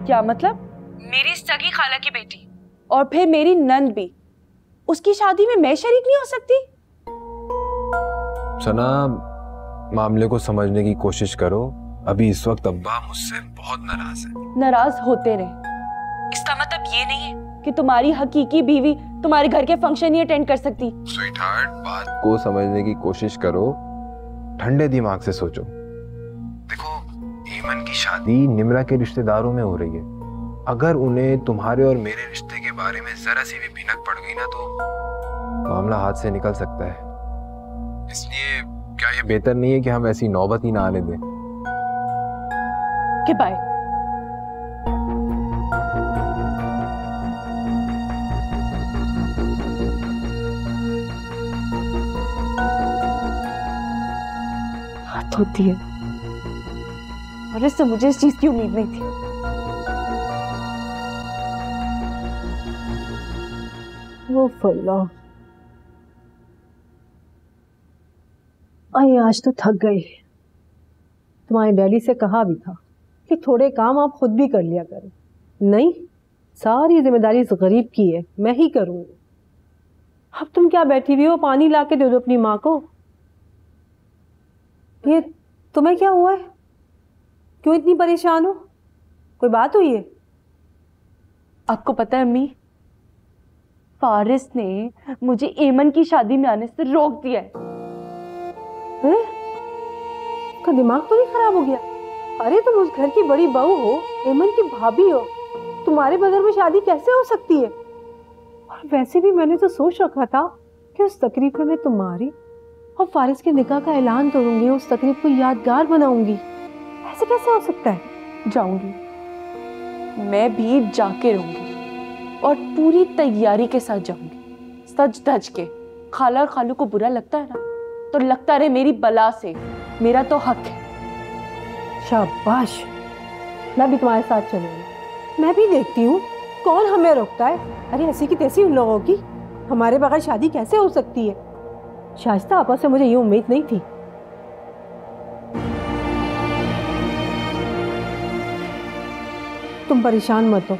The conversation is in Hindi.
क्या मतलब? मेरी सगी खाला की बेटी। और फिर मेरी नंद भी, उसकी शादी में मैं शरीक नहीं हो सकती? सना, मामले को समझने की कोशिश करो। अभी इस वक्त अब्बा मुझसे बहुत नाराज है। नाराज होते रहे, इसका मतलब ये नहीं है कि तुम्हारी हकीकी बीवी तुम्हारे घर के फंक्शन ही अटेंड कर सकती। स्वीटहार्ट, बात को समझने की कोशिश करो, ठंडे दिमाग से सोचो। देखो, ईमन की शादी निम्रा के रिश्तेदारों में हो रही है। अगर उन्हें तुम्हारे और मेरे रिश्ते के बारे में जरा सी भी भिनक पड़ गई ना तो मामला हाथ से निकल सकता है। इसलिए क्या ये बेहतर नहीं है कि हम ऐसी नौबत ही ना आने दें? कि बाय। बात होती है और इससे मुझे इस चीज की उम्मीद नहीं थी। वो फल्ला, अरे आज तो थक गई। तुम्हारे डैडी से कहा भी था कि थोड़े काम आप खुद भी कर लिया करें। नहीं, सारी जिम्मेदारी इस गरीब की है, मैं ही करूंगी। अब तुम क्या बैठी हुई हो, पानी ला के दे दो अपनी माँ को। ये तुम्हें क्या हुआ है? क्यों इतनी परेशान हो? कोई बात हुई है? आपको पता है अम्मी, फारिस ने मुझे एमन की शादी में आने से रोक दिया है। का दिमाग तो नहीं खराब हो गया? अरे तुम उस घर की बड़ी बहू हो, एमन की भाभी हो, तुम्हारे बगैर में शादी कैसे हो सकती है? और वैसे भी मैंने तो सोच रखा था कि उस तकरीब में मैं तुम्हारी और फारिस के निकाह का ऐलान करूंगी, उस तकरीब को यादगार बनाऊंगी। ऐसे कैसे हो सकता है? जाऊंगी, मैं भी जाके रहूंगी और पूरी तैयारी के साथ जाऊंगी, सज धज के। खाला और खालू को बुरा लगता है ना तो लगता रहे मेरी बला से, मेरा तो हक है। शाबाश, मैं भी तुम्हारे साथ चलूंगी। मैं भी देखती हूँ कौन हमें रोकता है। अरे ऐसी की तैसी उन लोगों की हमारे बगैर शादी कैसे हो सकती है? शाइस्ता आपा से मुझे ये उम्मीद नहीं थी। तुम परेशान मत हो,